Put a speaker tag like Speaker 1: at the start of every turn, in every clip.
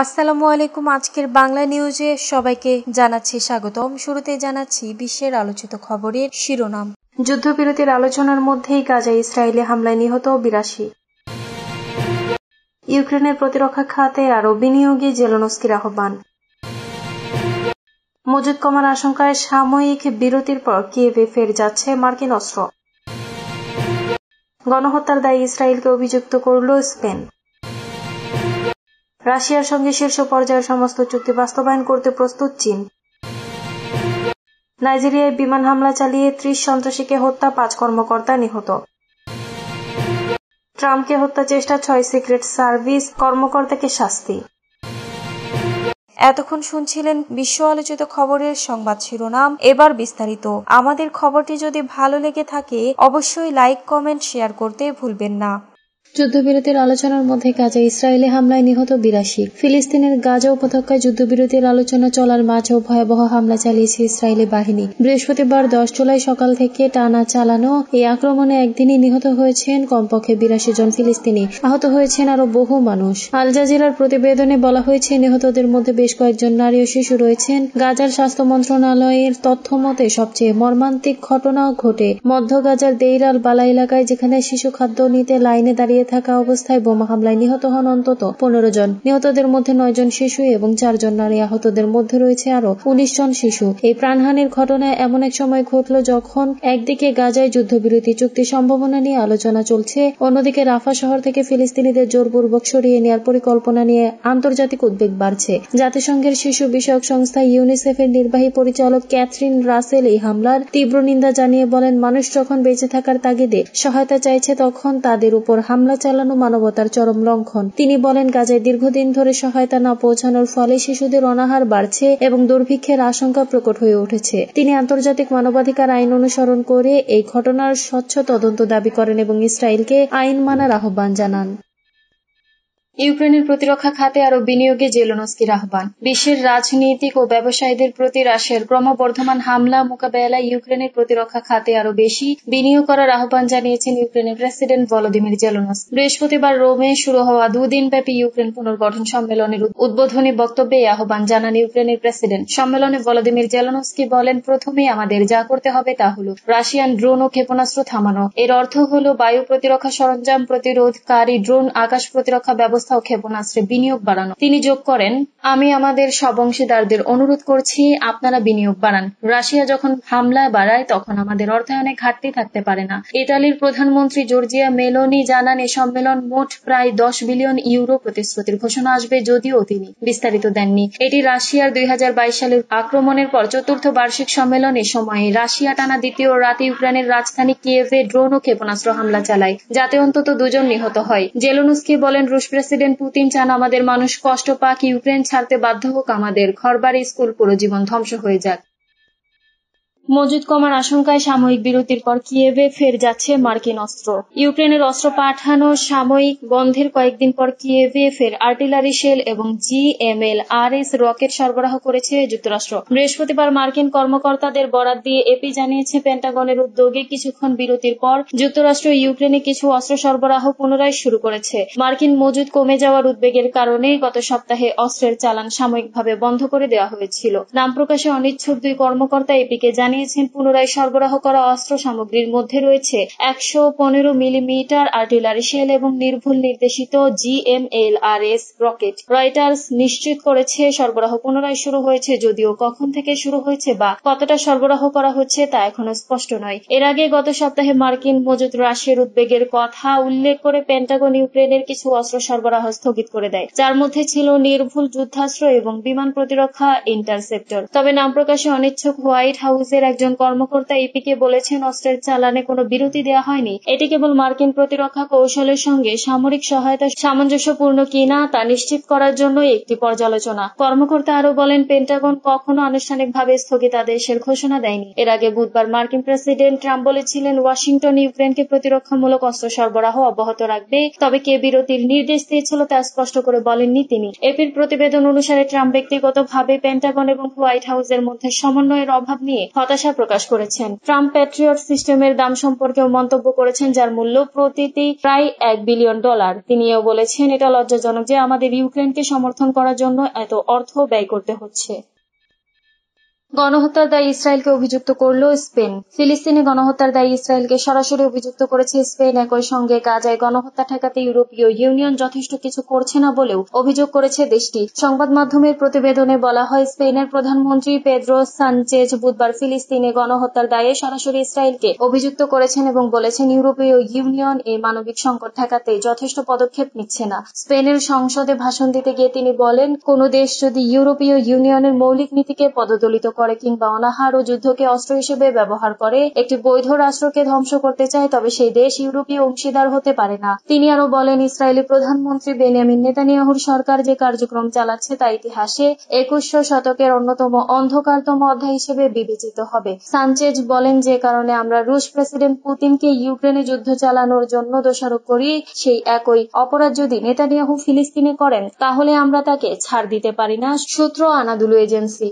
Speaker 1: আসসালামু আলাইকুম। আজকের বাংলা নিউজে সবাইকে জানাচ্ছি স্বাগতম। শুরুতে জানাচ্ছি বিশ্বের আলোচিত খবরের শিরোনাম। যুদ্ধবিরতির আলোচনার মধ্যেই গাজায় ইসরায়েলি হামলায় নিহত ৮২। ইউক্রেনের প্রতিরক্ষা খাতে আরও বিনিয়োগে জেলেনস্কির আহ্বান। মজুদ কমার আশঙ্কায় সাময়িক বিরতির পর কিয়েভে ফের যাচ্ছে মার্কিন অস্ত্র। গণহত্যার দায়ে ইসরায়েলকে অভিযুক্ত করল স্পেন। রাশিয়ার সঙ্গে শীর্ষ পর্যায়ের সমস্ত চুক্তি বাস্তবায়ন করতে প্রস্তুত চীন। নাইজেরিয়ায় বিমান হামলা চালিয়ে ৩০ সন্ত্রাসীকে হত্যা, ৫ কর্মকর্তা নিহত। ট্রাম্পকে হত্যা চেষ্টা, ৬ সিক্রেট সার্ভিস কর্মকর্তাকে শাস্তি। এতক্ষণ শুনছিলেন বিশ্ব আলোচিত খবরের সংবাদ শিরোনাম। এবার বিস্তারিত। আমাদের খবরটি যদি ভালো লেগে থাকে অবশ্যই লাইক, কমেন্ট, শেয়ার করতে ভুলবেন না। যুদ্ধবিরতির আলোচনার মধ্যে গাজায় ইসরায়েলি হামলায় নিহত ৮২। ফিলিস্তিনের গাজা উপত্যকায় যুদ্ধবিরতির আলোচনা চলার মাঝেও ভয়াবহ হামলা চালিয়েছে ইসরায়েলি বাহিনী। বৃহস্পতিবার ১০ জুলাই সকাল থেকে টানা চালানো এই আক্রমণে একদিনই নিহত হয়েছেন কমপক্ষে ৮২ জন ফিলিস্তিনি, আহত হয়েছেন আরো বহু মানুষ। আল জাজিরার প্রতিবেদনে বলা হয়েছে, নিহতদের মধ্যে বেশ কয়েকজন নারী ও শিশু রয়েছেন। গাজার স্বাস্থ্য মন্ত্রণালয়ের তথ্য মতে সবচেয়ে মর্মান্তিক ঘটনা ঘটে মধ্য গাজার দেইর আল বালা এলাকায়, যেখানে শিশু খাদ্য নিতে লাইনে দাঁড়িয়ে থাকা অবস্থায় বোমা হামলায় নিহত হন অন্তত ১৫ জন। নিহতদের মধ্যে ৯ জন শিশু এবং ৪ জন নারী। আহতদের মধ্যে রয়েছে আরো ১৯ জন শিশু। এই প্রাণহানির ঘটনা এমন এক সময় ঘটল যখন একদিকে গাজায় যুদ্ধবিরতি চুক্তির সম্ভাবনা নিয়ে আলোচনা চলছে, অন্যদিকে রাফা শহর থেকে ফিলিস্তিনিদের জোরপূর্বক সরিয়ে নেওয়ার পরিকল্পনা নিয়ে আন্তর্জাতিক উদ্বেগ বাড়ছে। জাতিসংঘের শিশু বিষয়ক সংস্থা ইউনিসেফের নির্বাহী পরিচালক ক্যাথরিন রাসেল এই হামলার তীব্র নিন্দা জানিয়ে বলেন, মানুষ যখন বেঁচে থাকার তাগিদে সহায়তা চাইছে তখন তাদের উপর হামলা চালানো মানবতার চরম লঙ্ঘন। তিনি বলেন, গাজায় দীর্ঘদিন ধরে সহায়তা না পৌঁছানোর ফলে শিশুদের অনাহার বাড়ছে এবং দুর্ভিক্ষের আশঙ্কা প্রকট হয়ে উঠেছে। তিনি আন্তর্জাতিক মানবাধিকার আইন অনুসরণ করে এই ঘটনার স্বচ্ছ তদন্ত দাবি করেন এবং ইসরায়েলকে আইন মানার আহ্বান জানান। ইউক্রেনের প্রতিরক্ষা খাতে আরও বিনিয়োগে জেলেনস্কির আহ্বান। বিশ্বের রাজনীতিক ও ব্যবসায়ীদের প্রতি রাশিয়ার ক্রমবর্ধমান হামলা মোকাবেলায় ইউক্রেনের প্রতিরক্ষা খাতে আরও বেশি বিনিয়োগ করার আহ্বান জানিয়েছেন ইউক্রেনের প্রেসিডেন্ট ভলোদিমির জেলেনস্কি। বৃহস্পতিবার রোমে শুরু হওয়া দুদিনব্যাপী ইউক্রেন পুনর্গঠন সম্মেলনের উদ্বোধনী বক্তব্যে এই আহ্বান জানান ইউক্রেনের প্রেসিডেন্ট। সম্মেলনে ভলোদিমির জেলেনস্কি বলেন, প্রথমেই আমাদের যা করতে হবে তা হল রাশিয়ান ড্রোন ও ক্ষেপণাস্ত্র থামানো। এর অর্থ হল বায়ু প্রতিরক্ষা সরঞ্জাম প্রতিরোধকারী ড্রোন, আকাশ প্রতিরক্ষা ব্যবস্থা ও ক্ষেপণাস্ত্রে বিনিয়োগ বাড়ানো। তিনি যোগ করেন, আমি আমাদের সব অংশীদারদের অনুরোধ করছি, আপনারা বিনিয়োগ বাড়ান। রাশিয়া যখন হামলা বাড়ায় তখন আমাদের অর্থায়নে ঘাটতি থাকতে পারে না। ইতালির প্রধানমন্ত্রী জর্জিয়া মেলোনি জানান, এ সম্মেলন মোট প্রায় ১০ বিলিয়ন ইউরো প্রতিশ্রুতির ঘোষণা আসবে, যদিও তিনি বিস্তারিত দেননি। এটি রাশিয়ার ২০২২ সালের আক্রমণের পর চতুর্থ বার্ষিক সম্মেলন। এ সময়ে রাশিয়া টানা দ্বিতীয় রাতে ইউক্রেনের রাজধানী কিয়েভে ড্রোন ও ক্ষেপণাস্ত্র হামলা চালায়, যাতে অন্তত ২ জন নিহত হয়। জেলেনস্কি বলেন, রুশ প্রেসিডেন্ট পুতিন চান আমাদের মানুষ কষ্ট পাক, ইউক্রেন ছাড়তে বাধ্য হোক, আমাদের ঘরবাড়ি, স্কুল, পুরো জীবন ধ্বংস হয়ে যাক। মজুদ কমার আশঙ্কায় সাময়িক বিরতির পর কিয়েভে ফের যাচ্ছে মার্কিন অস্ত্র। ইউক্রেনের অস্ত্র পাঠানো সাময়িক বন্ধের কয়েকদিন পর কিয়েভে ফের আর্টিলারি শেল এবং GMLRS রকেট সরবরাহ করেছে যুক্তরাষ্ট্র। বৃহস্পতিবার মার্কিন কর্মকর্তাদের বরাত দিয়ে এপি জানিয়েছে, পেন্টাগনের উদ্যোগে কিছুক্ষণ বিরতির পর যুক্তরাষ্ট্র ইউক্রেনে কিছু অস্ত্র সরবরাহ পুনরায় শুরু করেছে। মার্কিন মজুদ কমে যাওয়ার উদ্বেগের কারণে গত সপ্তাহে অস্ত্রের চালান সাময়িকভাবে বন্ধ করে দেওয়া হয়েছিল। নাম প্রকাশে অনিচ্ছুক 2 কর্মকর্তা এপিকে জানিয়েছেন, পুনরায় সরবরাহ করা অস্ত্র সামগ্রীর মধ্যে রয়েছে ১১৫ মিলিমিটার আর্টিলারি শেল এবং নির্ভুল নির্দেশিত GMLRS রকেট। রয়টার্স নিশ্চিত করেছে, সরবরাহ পুনরায় শুরু হয়েছে, যদিও কখন থেকে শুরু হয়েছে বা কতটা সরবরাহ করা হচ্ছে তা এখনো স্পষ্ট নয়। এর আগে গত সপ্তাহে মার্কিন মজুদ হ্রাসের উদ্বেগের কথা উল্লেখ করে পেন্টাগন ইউক্রেনের কিছু অস্ত্র সরবরাহ স্থগিত করে দেয়, যার মধ্যে ছিল নির্ভুল যুদ্ধাস্ত্র এবং বিমান প্রতিরক্ষা ইন্টারসেপ্টর। তবে নাম প্রকাশে অনিচ্ছুক হোয়াইট হাউসের একজন কর্মকর্তা এপিকে বলেছেন, অস্ত্রের চালানে কোনো বিরতি দেওয়া হয়নি। এটি কেবল মার্কিন প্রতিরক্ষা কৌশলের সঙ্গে সামরিক সহায়তা সামঞ্জস্যপূর্ণ কিনা তা নিশ্চিত করার জন্য একটি পর্যালোচনা। কর্মকর্তা আরও বলেন, পেন্টাগন কখনো আনুষ্ঠানিকভাবে স্থগিতাদেশের ঘোষণা দেয়নি। এর আগে বুধবার মার্কিন প্রেসিডেন্ট ট্রাম্প বলেছিলেন, ওয়াশিংটন ইউক্রেনকে প্রতিরক্ষামূলক অস্ত্র সরবরাহ অব্যাহত রাখবে, তবে কে বিরতির নির্দেশ দিয়েছিল তা স্পষ্ট করে বলেননি তিনি। এপির প্রতিবেদন অনুসারে ট্রাম্প ব্যক্তিগতভাবে পেন্টাগন এবং হোয়াইট হাউসের মধ্যে সমন্বয়ের অভাব নিয়ে হতাশা হতাশা প্রকাশ করেছেন। ট্রাম্প প্যাট্রিয়ট সিস্টেমের দাম সম্পর্কেও মন্তব্য করেছেন, যার মূল্য প্রতিটি প্রায় $1 বিলিয়ন। তিনি এও বলেছেন, এটা লজ্জাজনক যে আমাদের ইউক্রেনকে সমর্থন করার জন্য এত অর্থ ব্যয় করতে হচ্ছে। গণহত্যার দায়ে ইসরায়েলকে অভিযুক্ত করল স্পেন। ফিলিস্তিনে গণহত্যার দায়ে ইসরায়েলকে সরাসরি অভিযুক্ত করেছে স্পেন। একই সঙ্গে গাজায় গণহত্যা ঠেকাতে ইউরোপীয় ইউনিয়ন যথেষ্ট কিছু করছে না বলেও অভিযোগ করেছে দেশটি। সংবাদ মাধ্যমের প্রতিবেদনে বলা হয়, স্পেনের প্রধানমন্ত্রী পেদ্রো সানচেজ বুধবার ফিলিস্তিনে গণহত্যার দায়ে সরাসরি ইসরায়েলকে অভিযুক্ত করেছেন এবং বলেছেন ইউরোপীয় ইউনিয়ন এই মানবিক সংকট ঠেকাতে যথেষ্ট পদক্ষেপ নিচ্ছে না। স্পেনের সংসদে ভাষণ দিতে গিয়ে তিনি বলেন, কোন দেশ যদি ইউরোপীয় ইউনিয়নের মৌলিক নীতিকে পদদলিত করে কিংবা অনাহার ও যুদ্ধকে অস্ত্র হিসেবে ব্যবহার করে একটি বৈধ রাষ্ট্রকে ধ্বংস করতে চায়, তবে সেই দেশ ইউরোপীয় অংশীদার হতে পারে না। তিনি আরো বলেন, ইসরায়েলি প্রধানমন্ত্রী বেনিয়ামিন নেতানিয়াহুর সরকার যে কার্যক্রম চালাচ্ছে তা ইতিহাসে 21শ শতকের অন্যতম অন্ধকারতম অধ্যায় হিসেবে বিবেচিত হবে। সানচেজ বলেন, যে কারণে আমরা রুশ প্রেসিডেন্ট পুতিনকে ইউক্রেনে যুদ্ধ চালানোর জন্য দোষারোপ করি, সেই একই অপরাধ যদি নেতানিয়াহু ফিলিস্তিনে করেন তাহলে আমরা তাকে ছাড় দিতে পারি না। সূত্র আনাদুলু এজেন্সি।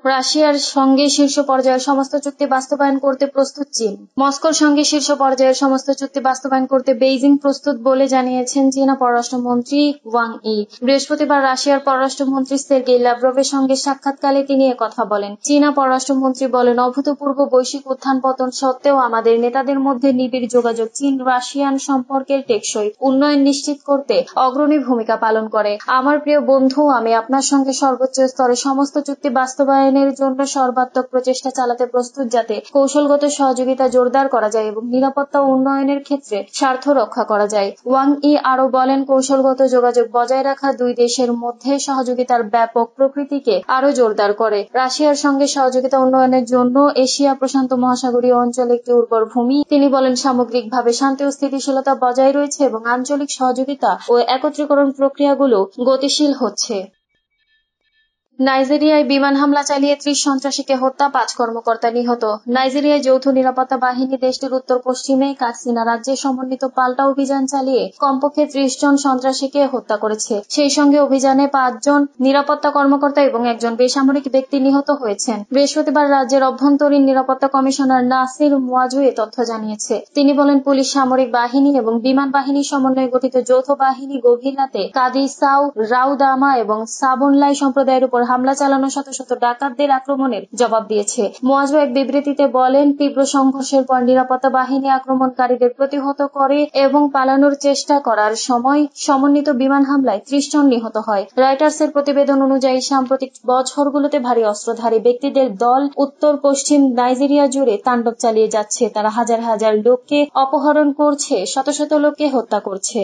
Speaker 1: রাশিয়ার সঙ্গে শীর্ষ পর্যায়ের সমস্ত চুক্তি বাস্তবায়ন করতে প্রস্তুত চীন। মস্কোর সঙ্গে শীর্ষ পর্যায়ের সমস্ত চুক্তি বাস্তবায়ন করতে বেইজিং প্রস্তুত বলে জানিয়েছেন চীনা পররাষ্ট্রমন্ত্রী ওয়াং ই। বৃহস্পতিবার রাশিয়ার পররাষ্ট্রমন্ত্রী সের্গেই ল্যাভরভের সঙ্গে সাক্ষাৎকালে তিনি একথা বলেন। চীনা পররাষ্ট্রমন্ত্রী বলেন, অভূতপূর্ব বৈশ্বিক উত্থান পতন সত্ত্বেও আমাদের নেতাদের মধ্যে নিবিড় যোগাযোগ চীন রাশিয়ান সম্পর্কের টেকসই উন্নয়ন নিশ্চিত করতে অগ্রণী ভূমিকা পালন করে। আমার প্রিয় বন্ধু, আমি আপনার সঙ্গে সর্বোচ্চ স্তরে সমস্ত চুক্তি বাস্তবায়নের জন্য সর্বাত্মক প্রচেষ্টা চালাতে প্রস্তুত, যাতে কৌশলগত সহযোগিতা জোরদার করা যায় এবং নিরাপত্তা উন্নয়নের ক্ষেত্রে স্বার্থ রক্ষা করা যায়। ওয়াং ই আরো বলেন, কৌশলগত যোগাযোগ বজায় রাখা দুই দেশের মধ্যে সহযোগিতার ব্যাপক প্রকৃতিকে আরো জোরদার করে। রাশিয়ার সঙ্গে সহযোগিতা উন্নয়নের জন্য এশিয়া প্রশান্ত মহাসাগরীয় অঞ্চল একটি উর্বর ভূমি। তিনি বলেন, সামগ্রিকভাবে শান্তি ও স্থিতিশীলতা বজায় রয়েছে এবং আঞ্চলিক সহযোগিতা ও একত্রীকরণ প্রক্রিয়াগুলো গতিশীল হচ্ছে। নাইজেরিয়ায় বিমান হামলা চালিয়ে 30 সন্ত্রাসীকে হত্যা, 5 কর্মকর্তা নিহত। নাইজেরিয়ায় যৌথ নিরাপত্তা বাহিনী দেশটির উত্তর পশ্চিমে কাটসিনা রাজ্যে সমন্বিত পাল্টা অভিযান চালিয়ে কমপক্ষে 30 জন সন্ত্রাসীকে হত্যা করেছে। সেই সঙ্গে অভিযানে 5 জন নিরাপত্তা কর্মকর্তা এবং একজন বেসামরিক ব্যক্তি নিহত হয়েছেন। বৃহস্পতিবার রাজ্যের অভ্যন্তরীণ নিরাপত্তা কমিশনার নাসির মুয়াজু এ তথ্য জানিয়েছে। তিনি বলেন, পুলিশ, সামরিক বাহিনী এবং বিমান বাহিনীর সমন্বয়ে গঠিত যৌথ বাহিনী গভীর রাতে কাদিসাও, রাউদামা এবং সাবনলাই সম্প্রদায়ের উপর হামলা চালানো শত শত ডাকাতদের আক্রমণের জবাব দিয়েছে। মুয়াজু এক বিবৃতিতে বলেন, তীব্র সংঘর্ষের পর নিরাপত্তা বাহিনী আক্রমণকারীদের প্রতিহত করে এবং পালানোর চেষ্টা করার সময় সমন্বিত বিমান হামলায় 30 জন নিহত হয়। রয়টার্সের প্রতিবেদন অনুযায়ী সাম্প্রতিক বছরগুলোতে ভারী অস্ত্রধারী ব্যক্তিদের দল উত্তর পশ্চিম নাইজেরিয়া জুড়ে তাণ্ডব চালিয়ে যাচ্ছে। তারা হাজার হাজার লোককে অপহরণ করছে, শত শত লোককে হত্যা করছে।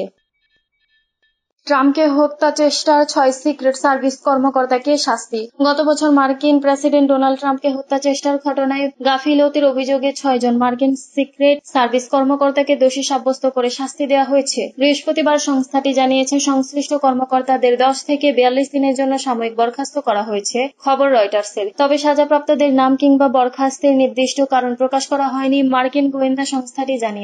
Speaker 1: ট্রাম্পকে হত্যা চেষ্টার 6 সিক্রেট সার্ভিস কর্মকর্তাকে শাস্তি। গত বছর মার্কিন প্রেসিডেন্ট ডোনাল্ড ট্রাম্পকে হত্যা চেষ্টার ঘটনায় গাফিলতির অভিযোগে 6 জন মার্কিন সিক্রেট সার্ভিস কর্মকর্তাকে দোষী সাব্যস্ত করে শাস্তি দেওয়া হয়েছে। বৃহস্পতিবার সংস্থাটি জানিয়েছে, সংশ্লিষ্ট কর্মকর্তাদের 10 থেকে 42 দিনের জন্য সাময়িক বরখাস্ত করা হয়েছে। খবর রয়টার্সের। তবে সাজাপ্রাপ্তদের নাম কিংবা বরখাস্তের নির্দিষ্ট কারণ প্রকাশ করা হয়নি, মার্কিন গোয়েন্দা সংস্থাটি জানিয়েছে।